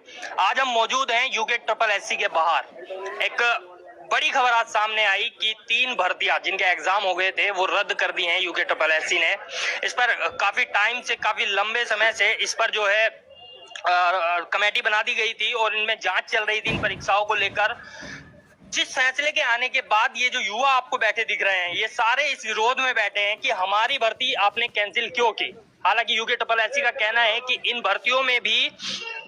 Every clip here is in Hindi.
आज हम मौजूद हैं यूके ट्रिपल एससी के बाहर। एक बड़ी खबर आज सामने आई कि 3 भर्तियां जिनके एग्जाम हो गए थे वो रद्द कर दी हैं यूके ट्रिपल एससी ने। इस पर काफी टाइम से, काफी लंबे समय से इस पर जो है कमेटी बना दी गई थी और इनमें जांच चल रही थी इन परीक्षाओं को लेकर। जिस फैसले के आने के बाद ये जो युवा आपको बैठे दिख रहे हैं, ये सारे इस विरोध में बैठे हैं कि हमारी भर्ती आपने कैंसिल क्यों की। हालांकि यूके ट्रिपल एससी का कहना है कि इन भर्तियों में भी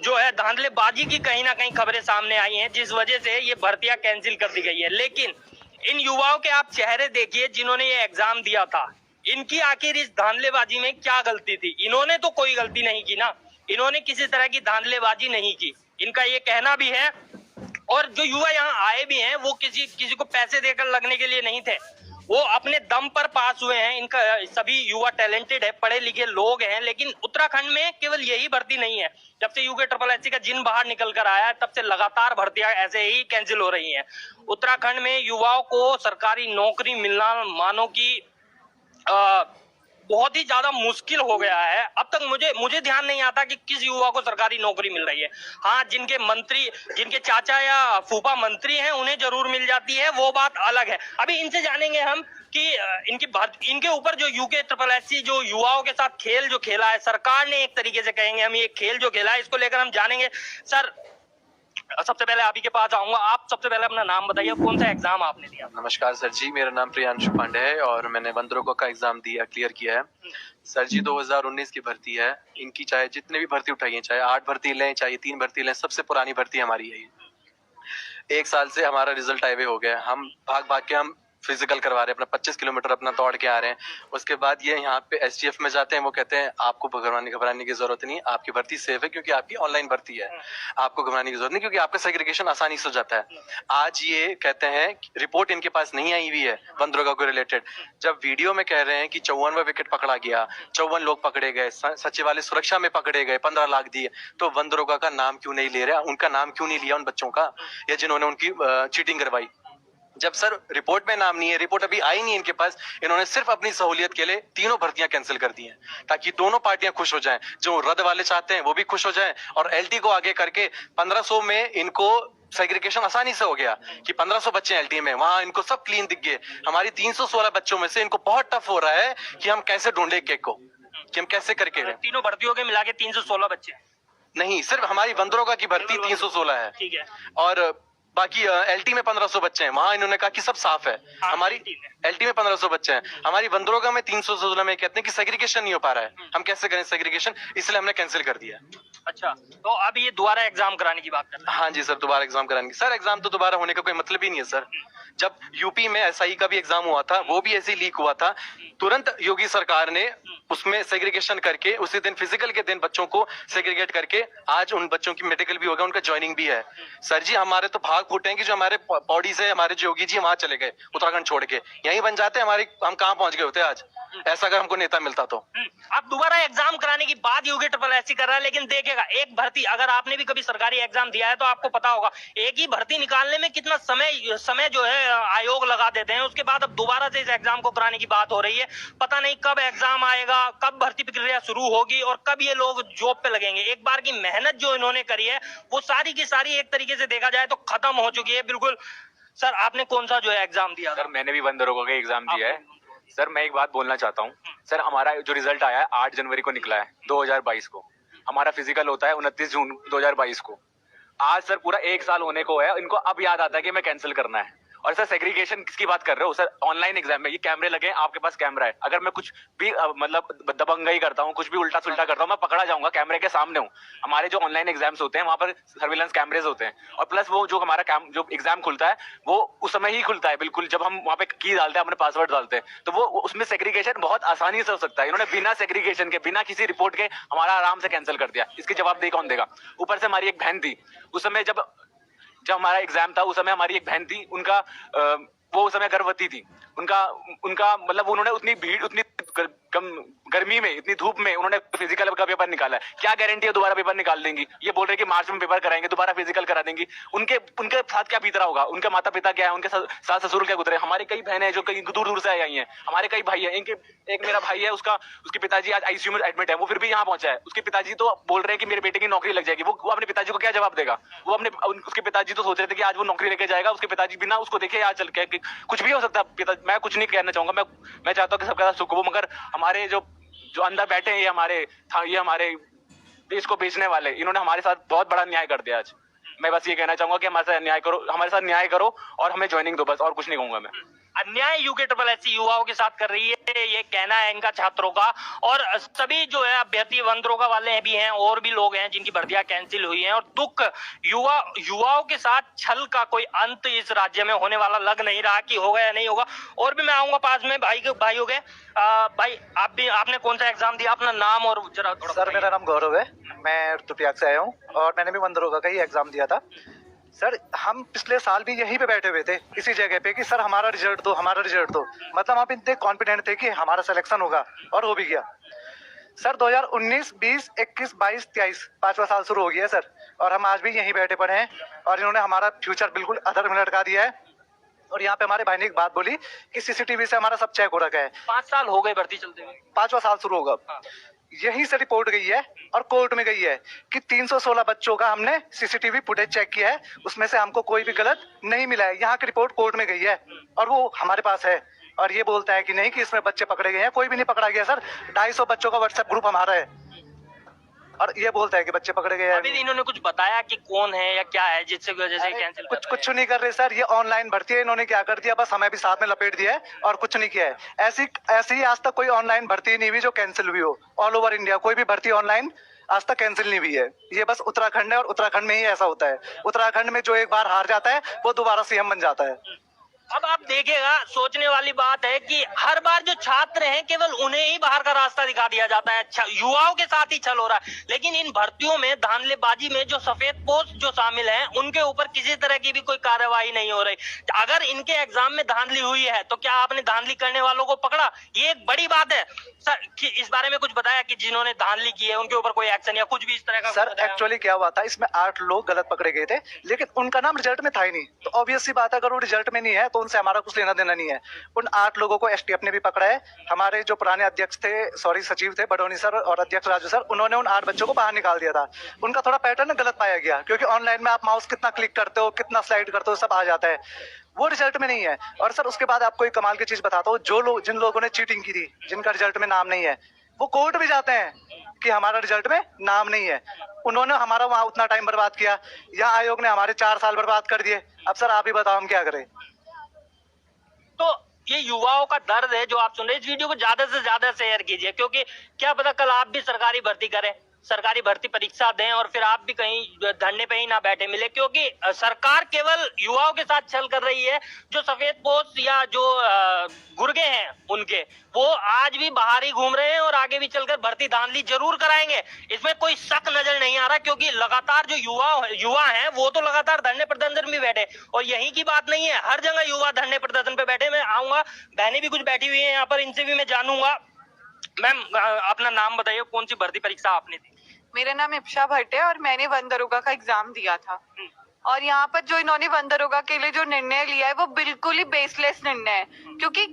जो है धांधलेबाजी की कहीं ना कहीं खबरें सामने आई हैं, जिस वजह से ये भर्तियां कैंसिल कर दी गई है। लेकिन इन युवाओं के आप चेहरे देखिए जिन्होंने ये एग्जाम दिया था, इनकी आखिर इस धांधलेबाजी में क्या गलती थी। इन्होंने तो कोई गलती नहीं की ना, इन्होंने किसी तरह की धांधलेबाजी नहीं की, इनका ये कहना भी है। और जो युवा यहाँ आए भी हैं वो किसी को पैसे देकर लगने के लिए नहीं थे, वो अपने दम पर पास हुए हैं। इनका सभी युवा टैलेंटेड है, पढ़े लिखे लोग हैं। लेकिन उत्तराखंड में केवल यही भर्ती नहीं है, जब से यूके ट्रिपल एससी का जिन बाहर निकल कर आया है तब से लगातार भर्तियां ऐसे ही कैंसिल हो रही हैं। उत्तराखंड में युवाओं को सरकारी नौकरी मिलना मानो की बहुत ही ज्यादा मुश्किल हो गया है। अब तक मुझे ध्यान नहीं आता कि किस युवा को सरकारी नौकरी मिल रही है। हाँ, जिनके चाचा या फूफा मंत्री हैं उन्हें जरूर मिल जाती है, वो बात अलग है। अभी इनसे जानेंगे हम कि इनके ऊपर जो यूके ट्रिपल एससी जो युवाओं के साथ खेल जो खेला है, सरकार ने एक तरीके से कहेंगे हम, ये खेल जो खेला है, इसको लेकर हम जानेंगे। सर, सबसे पहले आप ही के पास आऊंगा। आप सबसे पहले अपना नाम बताइए, कौन सा एग्जाम आपने दिया? नमस्कार सर जी, मेरा नाम प्रियांशु पांडे है और मैंने बंदरों का एग्जाम क्लियर किया है। सर जी 2019 की भर्ती है। इनकी चाहे जितने भी भर्ती उठाई है, चाहे 8 भर्ती लें चाहे 3 भर्ती लें, सबसे पुरानी भर्ती हमारी है ये। 1 साल से हमारा रिजल्ट आए हुए हो गया। हम भाग भाग के हम फिजिकल करवा रहे हैं, अपना 25 किलोमीटर अपना दौड़ के आ रहे हैं। उसके बाद ये यहाँ पे एसटीएफ में जाते हैं, वो कहते हैं आपको घबराने की जरूरत नहीं, आपकी भर्ती सेफ है क्योंकि आपकी ऑनलाइन भर्ती है, आपको घबराने की जरूरत नहीं क्योंकि आपका सेग्रीगेशन आसानी से हो जाता है। आज ये कहते हैं रिपोर्ट इनके पास नहीं आई हुई है बंदरोगा को रिलेटेड, जब वीडियो में कह रहे हैं कि 54वां विकेट पकड़ा गया, 54 लोग पकड़े गए, सचिवालय सुरक्षा में पकड़े गए, 15 लाख दिए, तो बंदरोगा का नाम क्यों नहीं ले रहा, उनका नाम क्यों नहीं लिया उन बच्चों का, या जिन्होंने उनकी चीटिंग करवाई। जब सर रिपोर्ट में नाम नहीं है, रिपोर्ट अभी आई नहीं इनके पास, इन्होंने सिर्फ अपनी सहूलियत के लिए तीनों भर्तियां कैंसिल कर दी हैं ताकि दोनों पार्टियां खुश हो जाएं, जो रद्द वाले चाहते हैं वो भी खुश हो जाएं और एलटी को आगे करके 1500 में इनको सेग्रीगेशन आसानी से हो गया कि 1500 बच्चे एलटी में, वहां इनको सब क्लीन दिख गए। हमारी 316 बच्चों में से इनको बहुत टफ हो रहा है कि हम कैसे ढूंढे केक को, कि हम कैसे करके। तीनों भर्तियों के मिला के 316 बच्चे नहीं, सिर्फ हमारी बंदरोगा की भर्ती 316 है, ठीक है, और बाकी एलटी में 1500 बच्चे हैं, वहां इन्होंने कहा कि सब साफ है। हमारी एलटी में 1500 बच्चे हैं, हमारी बंदरोगा में 316 में कहते हैं कि सेग्रीगेशन नहीं हो पा रहा है, हम कैसे करें सेग्रीगेशन, इसलिए हमने कैंसिल कर दिया। अच्छा, तो अब ये दोबारा एग्जाम कराने की बात कर रहे हैं? हाँ जी सर, दोबारा एग्जाम कराने की। सर एग्जाम तो दोबारा होने का कोई मतलब ही नहीं है सर। जब यूपी में एसआई का भी एग्जाम हुआ था, वो भी ऐसे लीक हुआ था, तुरंत योगी सरकार ने उसमें सेग्रीगेशन करके उसी दिन फिजिकल के दिन बच्चों को सेग्रीगेट करके आज उन बच्चों की मेडिकल भी हो गया, उनका ज्वाइनिंग भी है। सर जी हमारे तो भाग फूटे हैं कि जो हमारे बॉडी से हमारे जो योगी जी वहां चले गए उत्तराखंड छोड़ के, यहीं बन जाते हमारे, हम कहाँ पहुंच गए होते आज, ऐसा अगर हमको नेता मिलता तो। अब दोबारा एग्जाम कराने की बात यूके ट्रिपल एससी कर रहा है, लेकिन देखिएगा एक भर्ती, अगर आपने भी कभी सरकारी एग्जाम दिया है तो आपको पता होगा एक ही भर्ती निकालने में कितना समय जो है आयोग लगा देते हैं। उसके बाद अब दोबारा से इस एग्जाम को कराने की बात हो रही है। पता नहीं कब एग्जाम आएगा, कब भर्ती प्रक्रिया शुरू होगी और कब ये लोग जॉब पे लगेंगे। एक बार की मेहनत जो इन्होंने करी है वो सारी की सारी एक तरीके से देखा जाए तो खत्म हो चुकी है बिल्कुल। सर आपने कौन सा जो है एग्जाम दिया? सर मैंने भी बंदरोगा का एग्जाम दिया है। सर मैं एक बात बोलना चाहता हूँ सर, हमारा जो रिजल्ट आया है 8 जनवरी को निकला है 2022 को, हमारा फिजिकल होता है 29 जून 2022 को। आज सर पूरा 1 साल होने को है, इनको अब याद आता है कि मैं कैंसिल करना है। और सर सेग्रीगेशन किसकी बात कर रहे हो सर? ऑनलाइन एग्जाम में ये कैमरे लगे हैं, आपके पास कैमरा है, अगर मैं कुछ भी मतलब दबंगई करता हूँ, कुछ भी उल्टा सुल्टा करता हूँ, मैं पकड़ा जाऊंगा, कैमरे के सामने हूँ। हमारे जो ऑनलाइन एग्जाम्स होते हैं वहां पर सर्विलेंस कैमरेज होते हैं, और प्लस वो जो हमारा जो एग्जाम खुलता है वो उस समय ही खुलता है बिल्कुल, जब हम वहाँ पे की डालते हैं, अपने पासवर्ड डालते हैं, तो वो उसमें सेग्रीगेशन बहुत आसानी से हो सकता है। इन्होंने बिना सेग्रीगेशन के, बिना किसी रिपोर्ट के हमारा आराम से कैंसिल कर दिया। इसकी जवाबदेही कौन देगा? ऊपर से हमारी एक बहन थी उस समय, जब हमारा एग्जाम था उस समय हमारी एक बहन थी, उनका वो उस समय गर्भवती थी, उनका मतलब उन्होंने उतनी भीड़, उतनी कम गर्मी में, इतनी धूप में उन्होंने फिजिकल का पेपर निकाला है। क्या गारंटी है दोबारा पेपर निकाल देंगी? ये बोल रहे कि मार्च में पेपर कराएंगे, दोबारा फिजिकल करा देंगी। उनके साथ क्या बीत रहा होगा? उनके माता पिता क्या है, उनके सास ससुर क्या गुजरे? हमारे कई बहनें हैं जो कई दूर दूर से आई हैं, हमारे कई भाई हैं। एक मेरा भाई है, उसके पिताजी आज आईसीयू में एडमिट है, वो फिर भी यहाँ पहुंचा है। उसके पिताजी तो बोल रहे हैं कि मेरे बेटे की नौकरी लग जाएगी। वो अपने पिताजी को क्या जवाब देगा? उसके पिताजी तो सोच रहे थे कि आज वो नौकरी लेके जाएगा, उसके पिताजी बिना उसको देखे आज चल के कुछ भी हो सकता है। मैं कुछ नहीं कहना चाहूंगा, मैं चाहता हूँ कि सबका सुख हो, मगर हमारे जो अंदर बैठे हैं, ये हमारे देश को बेचने वाले, इन्होंने हमारे साथ बहुत बड़ा न्याय कर दिया आज। मैं बस ये कहना चाहूंगा कि हमारे साथ न्याय करो और हमें ज्वाइनिंग दो, बस और कुछ नहीं कहूंगा मैं। अन्याय यूकेएससी युवाओं के साथ कर रही है, ये कहना है इनका छात्रों का। और सभी जो है अभ्यर्थी वंदरोगा वाले भी हैं और भी लोग हैं जिनकी भर्तियां कैंसिल हुई हैं। और दुख युवाओं के साथ छल का कोई अंत इस राज्य में होने वाला लग नहीं रहा कि होगा या नहीं होगा। और भी मैं आऊंगा पास में भाई हो गए। भाई आपने कौन सा एग्जाम दिया? अपना नाम और जरा थोड़ा। सर मेरा नाम गौरव है, मैं रुद्रप्रयाग से आया हूँ और मैंने भी वंदरोगा का ही एग्जाम दिया था। सर हम पिछले साल भी यहीं पे बैठे हुए थे इसी जगह पे कि सर हमारा रिजल्ट दो, हमारा रिजल्ट दो। मतलब आप इतने कॉन्फिडेंट थे कि हमारा सिलेक्शन होगा और हो भी गया। सर 2019, 20, 21, 22, 23 5वां साल शुरू हो गया सर, और हम आज भी यहीं बैठे पड़े हैं और इन्होंने हमारा फ्यूचर बिल्कुल अधर में लटका दिया है। और यहाँ पे हमारे भाई ने एक बात बोली कि सीसीटीवी से हमारा सब चेक हो रखा है। 5 साल हो गए भर्ती चलते हुए, 5वां साल शुरू होगा। यहीं से रिपोर्ट गई है और कोर्ट में गई है कि 316 बच्चों का हमने सीसीटीवी फुटेज चेक किया है, उसमें से हमको कोई भी गलत नहीं मिला है। यहाँ की रिपोर्ट कोर्ट में गई है और वो हमारे पास है। और ये बोलता है कि नहीं कि इसमें बच्चे पकड़े गए हैं, कोई भी नहीं पकड़ा गया सर। 250 बच्चों का व्हाट्सएप ग्रुप हमारा है और ये बोलता है कि बच्चे पकड़े गए हैं। अभी इन्होंने कुछ बताया कि कौन है या क्या है जिससे वजह से कैंसिल? कुछ नहीं कर रहे सर, ये ऑनलाइन भर्ती है। इन्होंने क्या कर दिया, बस हमें भी साथ में लपेट दिया है और कुछ नहीं किया है। ऐसी आज तक कोई ऑनलाइन भर्ती नहीं हुई जो कैंसिल हुई हो। ऑल ओवर इंडिया कोई भी भर्ती ऑनलाइन आज तक कैंसिल नहीं हुई है। ये बस उत्तराखंड है और उत्तराखंड में ही ऐसा होता है। उत्तराखंड में जो एक बार हार जाता है वो दोबारा सीएम बन जाता है। अब आप देखिएगा, सोचने वाली बात है कि हर बार जो छात्र हैं केवल उन्हें ही बाहर का रास्ता दिखा दिया जाता है। युवाओं के साथ ही छल हो रहा है। लेकिन इन भर्तियों में धांधलेबाजी में जो सफेद पोस्ट जो शामिल हैं उनके ऊपर किसी तरह की भी कोई कार्रवाई नहीं हो रही। अगर इनके एग्जाम में धांधली हुई है तो क्या आपने धांधली करने वालों को पकड़ा? ये एक बड़ी बात है सर। इस बारे में कुछ बताया कि जिन्होंने धांधली की है उनके ऊपर कोई एक्शन या कुछ भी इस तरह का? सर एक्चुअली क्या हुआ था, इसमें 8 लोग गलत पकड़े गए थे लेकिन उनका नाम रिजल्ट में था ही नहीं। तो ऑब्वियस सी बात है, अगर वो रिजल्ट में नहीं है तो उनसे हमारा कुछ लेना देना नहीं है। उन 8 लोगों को एसटीएफ ने भी पकड़ा है। हमारे जो पुराने अध्यक्ष थे, सचिव थे बडोनी सर और अध्यक्ष राजू सर, उन्होंने उन 8 बच्चों को बाहर निकाल दिया था। उनका थोड़ा पैटर्न गलत पाया गया क्योंकि ऑनलाइन में आप माउस कितना क्लिक करते हो, कितना स्लाइड करते हो, सब आ जाता है। वो रिजल्ट में नहीं है। और सर उसके बाद आपको एक कमाल की चीज बताता हूँ, जिन लोगों ने चीटिंग की थी, जिनका रिजल्ट में नाम नहीं है, वो कोर्ट भी जाते हैं कि हमारा रिजल्ट में नाम नहीं है। उन्होंने हमारा वहां उतना टाइम बर्बाद किया, यहाँ आयोग ने हमारे 4 साल बर्बाद कर दिए। अब सर आप ही बताओ हम क्या करें? तो ये युवाओं का दर्द है जो आप सुन रहे हैं। इस वीडियो को ज्यादा से ज्यादा शेयर कीजिए क्योंकि क्या पता कल आप भी सरकारी भर्ती करें, सरकारी भर्ती परीक्षा दें और फिर आप भी कहीं धरने पे ही ना बैठे मिले। क्योंकि सरकार केवल युवाओं के साथ छल कर रही है। जो सफेद पोस्ट या जो गुर्गे हैं उनके, वो आज भी बाहर ही घूम रहे हैं और आगे भी चलकर भर्ती धांधली जरूर कराएंगे। इसमें कोई शक नजर नहीं आ रहा क्योंकि लगातार जो युवा हैं वो तो लगातार धरने प्रदर्शन में बैठे। और यही की बात नहीं है, हर जगह युवा धरने प्रदर्शन पे बैठे। मैं आऊंगा, बहनें भी कुछ बैठी हुई है यहाँ पर, इनसे भी मैं जानूंगा। मैम अपना नाम बताइए, कौन सी भर्ती परीक्षा आपने दी? मेरा नाम इप्शा भट्ट है और मैंने वंदरोगा का एग्जाम दिया था। और यहाँ पर जो इन्होंने वंदरोगा के लिए जो निर्णय लिया है वो बिल्कुल ही बेसलेस निर्णय है क्योंकि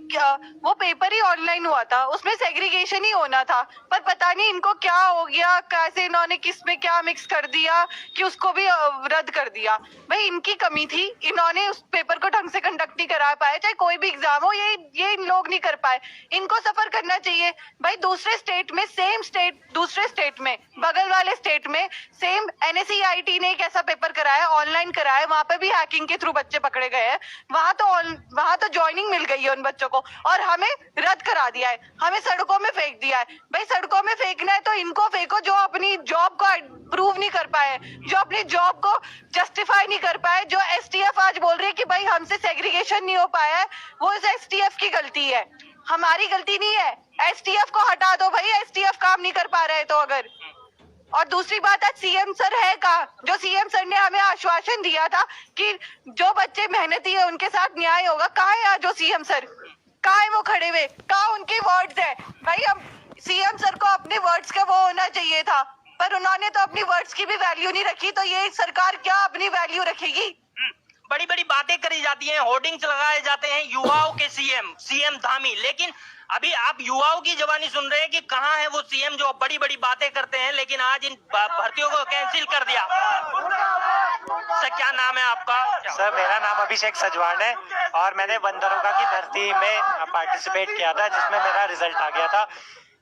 वो पेपर ही ऑनलाइन हुआ था, उसमें सेग्रीगेशन ही होना था। पर पता नहीं इनको क्या हो गया, कैसे इन्होंने किस में क्या मिक्स कर दिया कि उसको भी रद्द कर दिया। भाई इनकी कमी थी, इन्होंने उस पेपर को ढंग से कंडक्ट नहीं करा पाए। चाहे कोई भी एग्जाम हो, ये इन लोग नहीं कर पाए। इनको सफर करना चाहिए। भाई दूसरे स्टेट में दूसरे स्टेट में बगल वाले स्टेट में सेम NSEIT ने एक ऐसा पेपर कराया, ऑनलाइन कराया, वहां पे भी हैकिंग के थ्रू बच्चे पकड़े गए हैं। वहां तो ज्वाइनिंग मिल गई है उन बच्चों को और हमें रद्द करा दिया है, हमें सड़कों में फेंक दिया है। भाई सड़कों में फेंकना है तो इनको फेंको जो अपनी जॉब को प्रूव नहीं कर पाए, जो अपनी जॉब को जस्टिफाई नहीं कर पाए। जो STF आज बोल रही है कि भाई हमसे सेग्रीगेशन नहीं हो पाया है, वो इस STF की गलती है, हमारी गलती नहीं है। STF को हटा दो भाई, STF काम नहीं कर पा रहे है तो अगर। और दूसरी बात, आज सीएम सर है कहाँ? जो सीएम सर ने हमें आश्वासन दिया था कि जो बच्चे मेहनती है उनके साथ न्याय होगा, कहाँ है आज जो सीएम सर? कहाँ है वो खड़े हुए? कहाँ उनके वर्ड्स है? भाई हम सीएम सर को अपने वर्ड्स का वो होना चाहिए था, पर उन्होंने तो अपनी वर्ड्स की भी वैल्यू नहीं रखी, तो ये सरकार क्या अपनी वैल्यू रखेगी? बड़ी बड़ी बातें करी जाती हैं, होर्डिंग्स लगाए जाते हैं युवाओं के सीएम धामी, लेकिन अभी आप युवाओं की जवानी सुन रहे हैं कि कहाँ है वो सीएम जो बड़ी बड़ी बातें करते हैं, लेकिन आज इन भर्तियों को कैंसिल कर दिया। सर क्या नाम है आपका? सर मेरा नाम अभिषेक सजवान है और मैंने वन दरोगा की भर्ती में पार्टिसिपेट किया था, जिसमें मेरा रिजल्ट आ गया था।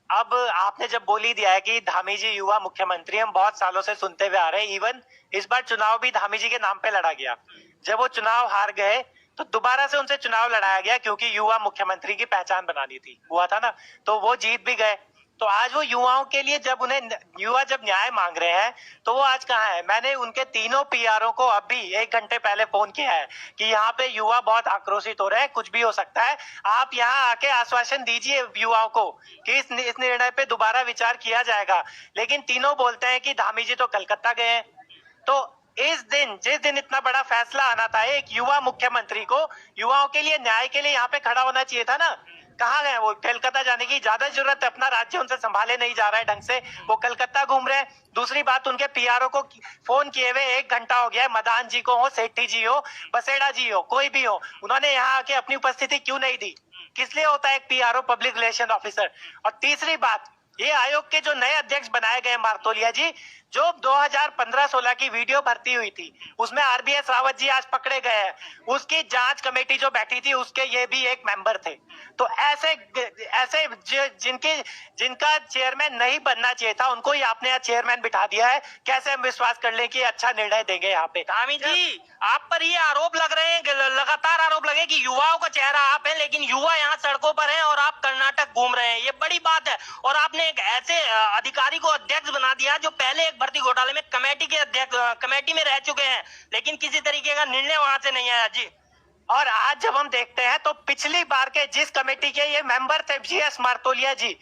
अब आपने जब बोल ही दिया है कि धामी जी युवा मुख्यमंत्री, हम बहुत सालों से सुनते हुए आ रहे हैं। इवन इस बार चुनाव भी धामी जी के नाम पे लड़ा गया। जब वो चुनाव हार गए तो दोबारा से उनसे चुनाव लड़ाया गया, क्योंकि युवा मुख्यमंत्री की पहचान बनानी थी, हुआ था ना, तो वो जीत भी गए। तो आज वो युवाओं के लिए जब युवा जब न्याय मांग रहे हैं तो वो आज कहाँ है? मैंने उनके तीनों पीआरओ को अभी 1 घंटे पहले फोन किया है कि यहाँ पे युवा बहुत आक्रोशित हो रहे हैं, कुछ भी हो सकता है, आप यहाँ आके आश्वासन दीजिए युवाओं को कि इस निर्णय पे दोबारा विचार किया जाएगा। लेकिन तीनों बोलते हैं कि धामी जी तो कलकत्ता गए हैं। तो जिस दिन इतना बड़ा फैसला आना था, एक युवा मुख्यमंत्री को युवाओं के लिए न्याय के लिए यहाँ पे खड़ा होना चाहिए था ना। कहाँ गए वो? कलकत्ता जाने की ज्यादा जरूरत है, अपना राज्य उनसे संभाले नहीं जा रहा है ढंग से, वो कलकत्ता घूम रहे हैं। दूसरी बात, उनके पीआरओ को फोन किए हुए 1 घंटा हो गया है, मदान जी को हो, सेठी जी हो, बसेड़ा जी हो, कोई भी हो, उन्होंने यहाँ आके अपनी उपस्थिति क्यों नहीं दी? किस लिए होता है एक पीआरओ, पब्लिक रिलेशन ऑफिसर? और तीसरी बात, ये आयोग के जो नए अध्यक्ष बनाए गए मार्तोलिया जी, जो 2015-16 की वीडियो भर्ती हुई थी, उसमें आरबीएस रावत जी आज पकड़े गए हैं, उसकी जांच कमेटी जो बैठी थी उसके ये भी एक मेंबर थे। तो ऐसे जिनका चेयरमैन नहीं बनना चाहिए था, उनको ही आपने यहाँ चेयरमैन बिठा दिया है। कैसे हम विश्वास कर ले कि अच्छा निर्णय देंगे यहाँ पे? धामी जी, आप पर ये आरोप लग रहे हैं, लगातार आरोप लगे कि युवाओं का चेहरा आप हैं, लेकिन युवा यहाँ सड़कों पर हैं और आप कर्नाटक घूम रहे हैं, ये बड़ी बात है। और आपने एक ऐसे अधिकारी को अध्यक्ष बना दिया जो पहले एक भर्ती घोटाले में कमेटी में रह चुके हैं, लेकिन किसी तरीके का निर्णय वहां से नहीं आया जी। और आज जब हम देखते हैं तो पिछली बार के जिस कमेटी के ये मेंबर थे जीएस मार्तोलिया जी,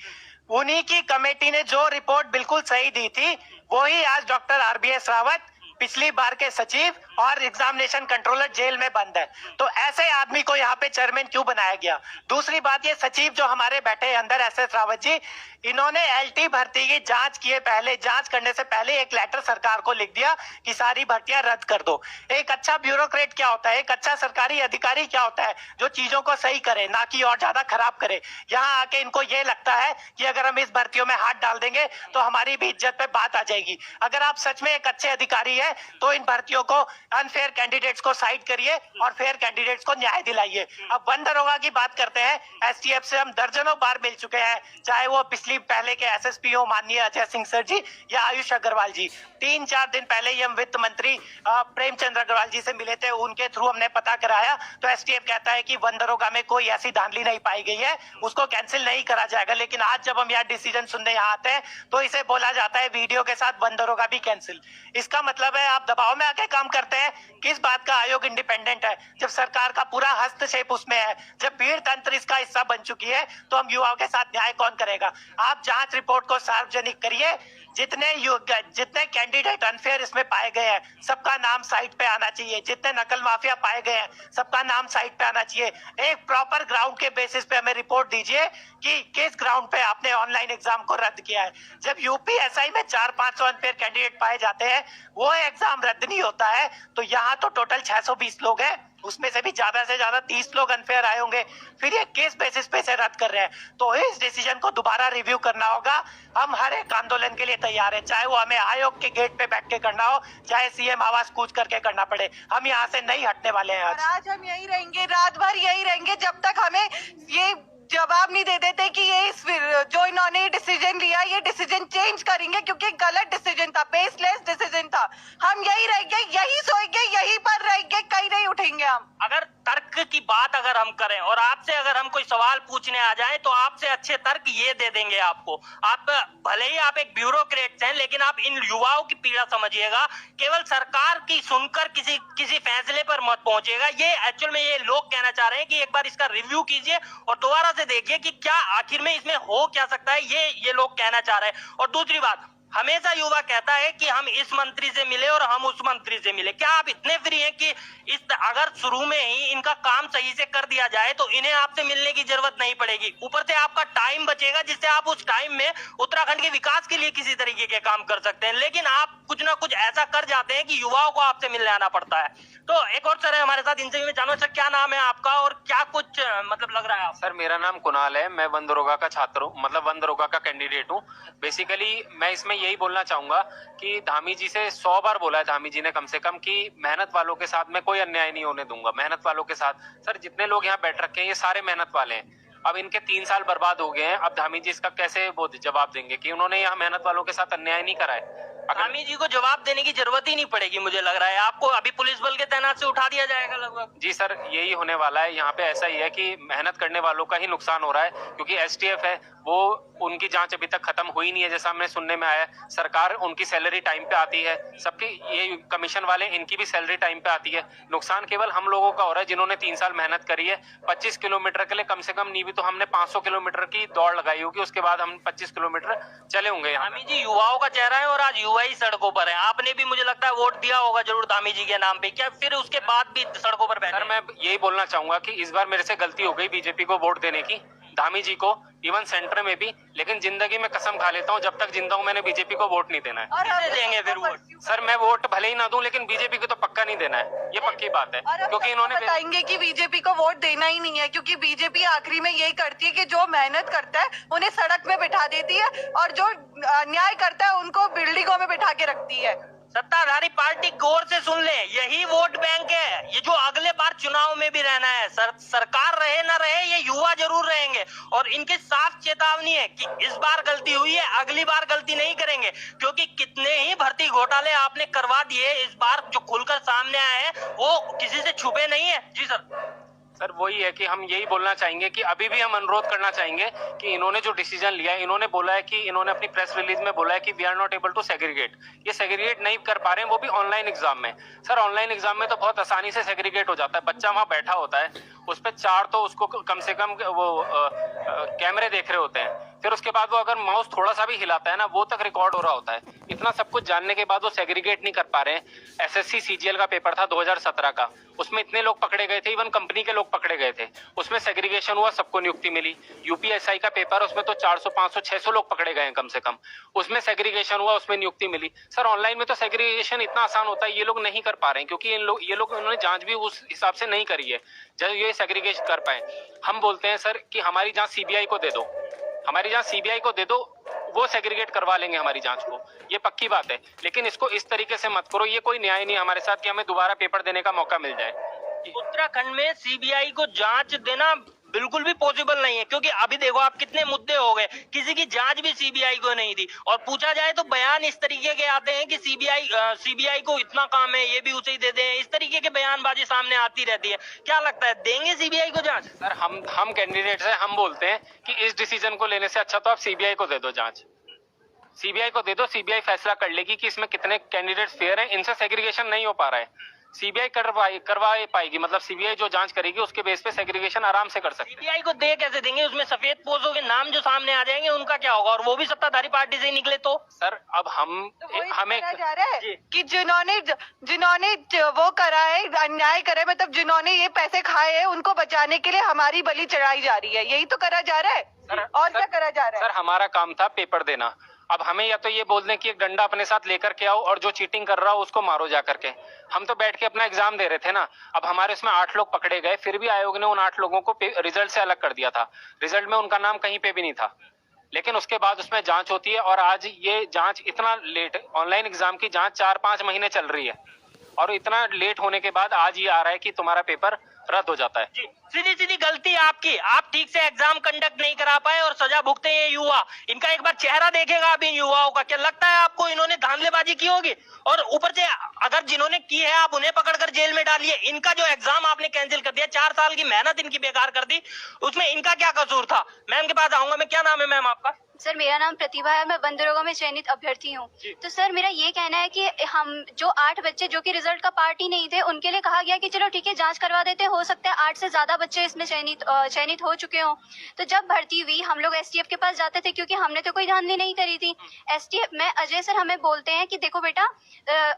उन्हीं की कमेटी ने जो रिपोर्ट बिल्कुल सही दी थी, वही आज डॉक्टर आरबीएस रावत, पिछली बार के सचिव और एग्जामिनेशन कंट्रोलर जेल में बंद है। तो ऐसे आदमी को यहाँ पे चेयरमैन क्यों बनाया गया? दूसरी बात, ये सचिव जो हमारे बैठे अंदर एसएस रावत जी, इन्होंने एलटी भर्ती की जांच करने से पहले एक लेटर सरकार को लिख दिया कि सारी भर्तियां रद्द कर दो। एक अच्छा ब्यूरोक्रेट क्या होता है, एक अच्छा सरकारी अधिकारी क्या होता है? जो चीजों को सही करे, ना कि और ज्यादा खराब करे। यहाँ आके इनको ये लगता है कि अगर हम इस भर्तियों में हाथ डाल देंगे तो हमारी भी इज्जत पे बात आ जाएगी। अगर आप सच में एक अच्छे अधिकारी है तो इन भर्तियों को, अनफेयर कैंडिडेट्स को साइड करिए और फेयर कैंडिडेट्स को न्याय दिलाइए। अब वन दरोगा की बात करते हैं, एसटीएफ से हम दर्जनों बार मिल चुके हैं, चाहे वो पहले के एसएसपी हो माननीय अजय सिंह सर जी या आयुष अग्रवाल जी। 3-4 दिन पहले ही हम वित्त मंत्री प्रेमचंद अग्रवाल जी से मिले थे, उनके थ्रू हमने पता कराया तो एसटीएफ कहता है कि वन दरोगा में कोई ऐसी धांधली नहीं पाई गई है, उसको कैंसिल नहीं करा जाएगा। लेकिन आज जब हम यहाँ डिसीजन सुनने यहाँ आते हैं तो इसे बोला जाता है वीडियो के साथ वन दरोगा भी कैंसिल। इसका मतलब है आप दबाव में आके काम करते हैं। किस बात का आयोग इंडिपेंडेंट है जब सरकार का पूरा हस्तक्षेप उसमें है? जब भीड़ तंत्र इसका हिस्सा बन चुकी है तो हम युवाओं के साथ न्याय कौन करेगा? आप जांच रिपोर्ट को सार्वजनिक करिए। जितने कैंडिडेट अनफेयर इसमें पाए गए हैं सबका नाम साइट पे आना चाहिए। जितने नकल माफिया पाए गए हैं सबका नाम साइट पे आना चाहिए। एक प्रॉपर ग्राउंड के बेसिस पे हमें रिपोर्ट दीजिए कि किस ग्राउंड पे आपने ऑनलाइन एग्जाम को रद्द किया है। जब यूपीएसआई में 400-500 अनफेयर कैंडिडेट पाए जाते हैं, वो एग्जाम रद्द नहीं होता है, तो यहाँ तो टोटल 620 लोग हैं, उसमें से भी ज्यादा से ज्यादा 30 लोग अनफेयर आए होंगे, फिर ये किस बेसिस पे से रद्द कर रहे हैं? तो इस डिसीजन को दोबारा रिव्यू करना होगा। हम हर एक आंदोलन के लिए तैयार है, चाहे वो हमें आयोग के गेट पे बैठ के करना हो, चाहे सीएम आवास कूच करके करना पड़े, हम यहाँ से नहीं हटने वाले हैं। आज हम यही रहेंगे, रात भर यही रहेंगे जब तक हमें ये जवाब नहीं दे देते कि ये जो इन्होंने डिसीजन लिया, ये डिसीजन चेंज करेंगे, क्योंकि गलत डिसीजन था, बेसलेस डिसीजन था। हम यही रहेंगे, यही सोएंगे, यही पर रहेंगे, कहीं नहीं उठेंगे हम। अगर तर्क की बात अगर हम करें और आपसे अगर हम कोई सवाल पूछने आ जाए तो आपसे अच्छे तर्क ये दे देंगे आपको। आप भले ही आप एक ब्यूरोक्रेट हैं, लेकिन आप इन युवाओं की पीड़ा समझिएगा। केवल सरकार की सुनकर किसी फैसले पर मत पहुंचेगा। ये एक्चुअल में ये लोग कहना चाह रहे हैं कि एक बार इसका रिव्यू कीजिए और दोबारा से देखिए कि क्या आखिर में इसमें हो क्या सकता है, ये लोग कहना चाह रहे हैं। और दूसरी बात, हमेशा युवा कहता है कि हम इस मंत्री से मिले और हम उस मंत्री से मिले। क्या आप इतने फ्री हैं कि अगर शुरू में ही इनका काम सही से कर दिया जाए तो इन्हें आपसे मिलने की जरूरत नहीं पड़ेगी, ऊपर से आपका टाइम बचेगा जिससे आप उस टाइम में उत्तराखंड के विकास के लिए किसी तरीके के काम कर सकते हैं। लेकिन आप कुछ ना कुछ ऐसा कर जाते हैं कि युवाओं को आपसे मिलने आना पड़ता है। तो एक और सर है हमारे साथ, इनसे मैं जानूं सर क्या नाम है आपका और क्या कुछ मतलब लग रहा है आप? सर मेरा नाम कुणाल है, मैं वन दरोगा का छात्र हूँ, मतलब वन दरोगा का कैंडिडेट हूँ। बेसिकली मैं इसमें यही बोलना चाहूंगा कि धामी जी से 100 बार बोला है धामी जी ने कम से कम कि मेहनत वालों के साथ मैं कोई अन्याय नहीं होने दूंगा। मेहनत वालों के साथ सर जितने लोग यहाँ बैठ रखे हैं ये सारे मेहनत वाले हैं। अब इनके 3 साल बर्बाद हो गए हैं। अब धामी जी इसका कैसे वो जवाब देंगे कि उन्होंने यहाँ मेहनत वालों के साथ अन्याय नहीं करा है। धामी जी को जवाब देने की जरूरत ही नहीं पड़ेगी, मुझे लग रहा है आपको अभी पुलिस बल के तैनात से उठा दिया जाएगा लगभग। जी सर यही होने वाला है। यहाँ पे ऐसा ही है कि मेहनत करने वालों का ही नुकसान हो रहा है, क्योंकि एसटीएफ है वो उनकी जांच अभी तक खत्म हुई नहीं है। जैसा हमने सुनने में आया सरकार उनकी सैलरी टाइम पे आती है, सबकी ये कमीशन वाले इनकी भी सैलरी टाइम पे आती है। नुकसान केवल हम लोगों का हो रहा है जिन्होंने 3 साल मेहनत करी है। 25 किलोमीटर के लिए कम से कम नहीं भी तो हमने 500 किलोमीटर की दौड़ लगाई होगी, उसके बाद हम 25 किलोमीटर चले होंगे। धामी जी युवाओं का चेहरा है और आज युवा ही सड़कों पर है। आपने भी मुझे लगता है वोट दिया होगा जरूर धामी जी के नाम पे, क्या फिर उसके बाद भी सड़कों पर बैठे? सर मैं यही बोलना चाहूंगा कि इस बार मेरे से गलती हो गई बीजेपी को वोट देने की, धामी जी को, इवन सेंटर में भी। लेकिन जिंदगी में कसम खा लेता हूँ जब तक जिंदा हूँ मैंने बीजेपी को वोट नहीं देना है। किसे देंगे फिर वोट? सर मैं वोट भले ही ना दूं लेकिन बीजेपी को तो पक्का नहीं देना है, ये पक्की बात है। क्योंकि इन्होंने बताएंगे कि बीजेपी को वोट देना ही नहीं है, क्योंकि बीजेपी आखिरी में यही करती है कि जो मेहनत करता है उन्हें सड़क में बिठा देती है और जो अन्याय करता है उनको बिल्डिंगों में बिठा के रखती है। सत्ताधारी पार्टी गौर से सुन ले, यही वोट बैंक है ये जो अगले बार चुनाव में भी रहना है। सरकार रहे ना रहे ये युवा जरूर रहेंगे और इनके साफ चेतावनी है कि इस बार गलती हुई है अगली बार गलती नहीं करेंगे, क्योंकि कितने ही भर्ती घोटाले आपने करवा दिए, इस बार जो खुलकर सामने आए हैं वो किसी से छुपे नहीं है। जी सर वही है कि हम यही बोलना चाहेंगे कि अभी भी हम अनुरोध करना चाहेंगे कि इन्होंने जो डिसीजन लिया है, इन्होंने बोला है कि इन्होंने अपनी प्रेस रिलीज में बोला है कि we are not able to segregate. ये सेग्रीगेट नहीं कर पा रहे हैं, वो भी ऑनलाइन एग्जाम में। सर ऑनलाइन एग्जाम में तो बहुत आसानी से सेग्रीगेट हो जाता है, बच्चा वहां बैठा होता है, उस पर 4 तो उसको कम से कम वो कैमरे देख रहे होते हैं, फिर उसके बाद वो अगर माउस थोड़ा सा भी हिलाता है ना वो तक रिकॉर्ड हो रहा होता है। इतना सब कुछ जानने के बाद वो सेग्रीगेट नहीं कर पा रहे हैं। एसएससी सीजीएल का पेपर था 2017 का, उसमें इतने लोग पकड़े गए थे, इवन कंपनी के लोग पकड़े गए थे, उसमें सेग्रीगेशन हुआ, सबको नियुक्ति मिली। यूपीएसआई का पेपर उसमें तो 400 500 600 लोग पकड़े गए हैं कम से कम, उसमें सेग्रीगेशन हुआ, उसमें नियुक्ति मिली। सर ऑनलाइन में तो सेग्रीगेशन इतना आसान होता है, ये लोग नहीं कर पा रहे हैं क्योंकि ये लोग उन्होंने जांच भी उस हिसाब से नहीं करी है जब ये सेग्रीगेशन कर पाए। हम बोलते हैं सर कि हमारी जांच सीबीआई को दे दो, हमारी जांच सीबीआई को दे दो, वो सेग्रीगेट करवा लेंगे हमारी जांच को, ये पक्की बात है। लेकिन इसको इस तरीके से मत करो, ये कोई न्याय नहीं है हमारे साथ कि हमें दोबारा पेपर देने का मौका मिल जाए। उत्तराखंड में सीबीआई को जांच देना बिल्कुल भी पॉसिबल नहीं है, क्योंकि अभी देखो आप कितने मुद्दे हो गए, किसी की जांच भी सीबीआई को नहीं दी और पूछा जाए तो बयान इस तरीके के आते हैं कि सीबीआई को इतना काम है ये भी उसे ही दे दें, इस तरीके के बयानबाजी सामने आती रहती है। क्या लगता है देंगे सीबीआई को जांच? सर हम कैंडिडेट्स हैं, हम बोलते हैं कि इस डिसीजन को लेने से अच्छा तो आप सीबीआई को दे दो जांच, सीबीआई को दे दो, सीबीआई फैसला कर लेगी कि इसमें कितने कैंडिडेट्स फेयर हैं, इनसे सेग्रीगेशन नहीं हो पा रहा है। सीबीआई करवा पाएगी, मतलब सीबीआई जो जांच करेगी उसके बेस पे सेग्रीगेशन आराम से कर सकते हैं। सीबीआई को दे कैसे देंगे? उसमें सफेद पोस्टों के नाम जो सामने आ जाएंगे उनका क्या होगा, और वो भी सत्ताधारी पार्टी से ही निकले तो? सर अब हमें जा रहा है कि जिन्होंने वो करा है अन्याय करे, मतलब जिन्होंने ये पैसे खाए हैं उनको बचाने के लिए हमारी बलि चढ़ाई जा रही है, यही तो करा जा रहा है। और क्या करा जा रहा है? सर हमारा काम था पेपर देना, अब हमें या तो ये बोल दें कि एक डंडा अपने साथ लेकर के आओ और जो चीटिंग कर रहा हो उसको मारो जा करके। हम तो बैठ के अपना एग्जाम दे रहे थे ना। अब हमारे उसमें 8 लोग पकड़े गए, फिर भी आयोग ने उन 8 लोगों को रिजल्ट से अलग कर दिया था, रिजल्ट में उनका नाम कहीं पे भी नहीं था। लेकिन उसके बाद उसमें जांच होती है और आज ये जांच इतना लेट, ऑनलाइन एग्जाम की जांच 4-5 महीने चल रही है और इतना लेट होने के बाद आज ये आ रहा है कि तुम्हारा पेपर रद्द हो जाता है। जी सीधी गलती आपकी, आप ठीक से एग्जाम कंडक्ट नहीं करा पाए और सजा भुगते हैं युवा। इनका एक बार चेहरा देखेगा आप इन युवाओं का, क्या लगता है आपको इन्होंने धांधलेबाजी की होगी? और ऊपर से अगर जिन्होंने की है आप उन्हें पकड़कर जेल में डालिए, इनका जो एग्जाम आपने कैंसिल कर दिया, 4 साल की मेहनत इनकी बेकार कर दी, उसमें इनका क्या कसूर था? मैम के पास आऊंगा मैं, क्या नाम है मैम आपका? सर मेरा नाम प्रतिभा है, मैं वन दरोगा में चयनित अभ्यर्थी हूँ। तो सर मेरा ये कहना है कि हम जो 8 बच्चे जो कि रिजल्ट का पार्ट ही नहीं थे, उनके लिए कहा गया कि चलो ठीक है जांच करवा देते, हो सकता है 8 से ज्यादा बच्चे इसमें चयनित हो चुके हों। तो जब भर्ती हुई हम लोग एसटीएफ के पास जाते थे, क्योंकि हमने तो कोई धांधली नहीं करी थी। एसटीएफ में अजय सर हमें बोलते हैं कि देखो बेटा,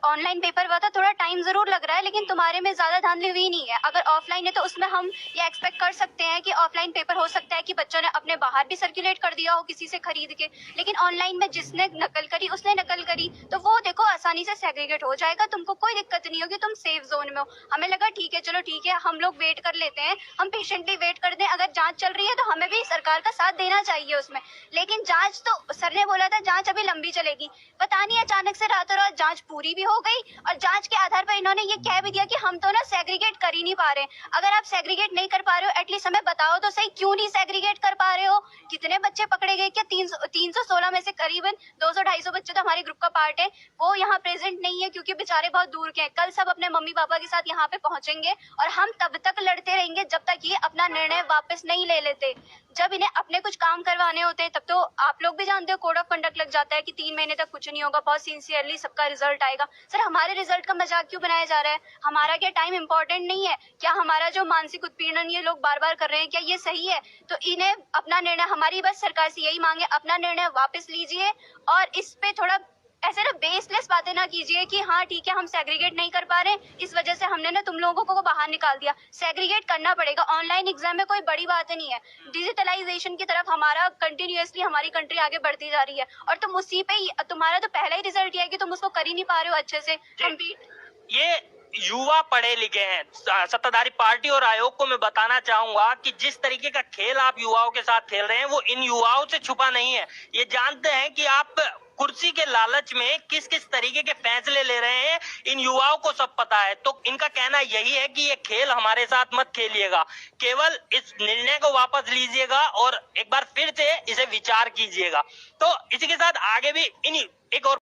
ऑनलाइन पेपर हुआ था, थोड़ा टाइम जरूर लग रहा है, लेकिन तुम्हारे में ज्यादा धांधली हुई नहीं है। अगर ऑफलाइन है तो उसमें हम ये एक्सपेक्ट कर सकते हैं कि ऑफलाइन पेपर हो सकता है कि बच्चों ने अपने बाहर भी सर्कुलेट कर दिया हो किसी से खरीद के, लेकिन ऑनलाइन में जिसने नकल करी उसने नकल करी, तो वो देखो आसानी से सेग्रीगेट हो जाएगा, तुमको कोई दिक्कत नहीं होगी, तुम सेफ जोन में हो। हमें लगा ठीक है, चलो ठीक है, हम लोग वेट कर लेते हैं, हम पेशेंटली वेट कर दें। अगर जांच चल रही है तो हमें भी सरकार का साथ देना चाहिए उसमें, लेकिन जांच तो सर ने बोला था जांच अभी लंबी चलेगी। पता नहीं अचानक से रातों रात जांच पूरी भी हो गई, और जांच के आधार पर इन्होंने ये कह भी दिया कि हम तो ना सेग्रीगेट कर ही नहीं पा रहे। अगर आप सेग्रीगेट नहीं कर पा रहे हो, एटलीस्ट हमें बताओ तो सही, क्यों नहीं सेग्रीगेट कर पा रहे हो? कितने बच्चे पकड़े गए? क्या 316 में से करीबन 200-250 बच्चे तो हमारे ग्रुप का पार्ट है, वो यहाँ प्रेजेंट नहीं है क्योंकि बेचारे बहुत दूर के हैं। कल सब अपने मम्मी पापा के साथ यहाँ पे पहुंचेंगे और हम तब तक लड़ते रहेंगे जब तक ये अपना निर्णय वापस नहीं ले लेते। जब इन्हें अपने कुछ काम करवाने होते हैं तब तो आप लोग भी जानते हो कोड ऑफ कंडक्ट लग जाता है कि 3 महीने तक कुछ नहीं होगा, बहुत सिंसियरली सबका रिजल्ट आएगा। सर हमारे रिजल्ट का मजाक क्यों बनाया जा रहा है? हमारा क्या टाइम इंपॉर्टेंट नहीं है? क्या हमारा जो मानसिक उत्पीड़न ये लोग बार बार कर रहे हैं, क्या ये सही है? तो इन्हें अपना निर्णय, हमारी बस सरकार से यही मांगे, अपना निर्णय वापस लीजिए और इस पे थोड़ा ऐसे ना बेसलेस बातें ना कीजिए कि हाँ ठीक है हम सेग्रीगेट नहीं कर पा रहे, इस वजह से हमने ना तुम लोगों को बाहर निकाल दिया। सेग्रीगेट करना पड़ेगा, ऑनलाइन एग्जाम में कोई बड़ी बात नहीं है। डिजिटलाइजेशन की तरफ हमारा कंटिन्यूअसली हमारी कंट्री आगे बढ़ती जा रही है, और तुम उसी पे तुम्हारा तो पहला ही रिजल्ट ये है कि तुम उसको कर ही नहीं पा रहे हो अच्छे से कंप्लीट। ये युवा पढ़े लिखे हैं। सत्ताधारी पार्टी और आयोग को मैं बताना चाहूंगा कि जिस तरीके का खेल आप युवाओं के साथ खेल रहे हैं वो इन युवाओं से छुपा नहीं है। ये जानते हैं कि आप कुर्सी के लालच में किस किस तरीके के फैसले ले रहे हैं, इन युवाओं को सब पता है। तो इनका कहना यही है कि ये खेल हमारे साथ मत खेलिएगा, केवल इस निर्णय को वापस लीजिएगा और एक बार फिर से इसे विचार कीजिएगा। तो इसी के साथ आगे भी एक और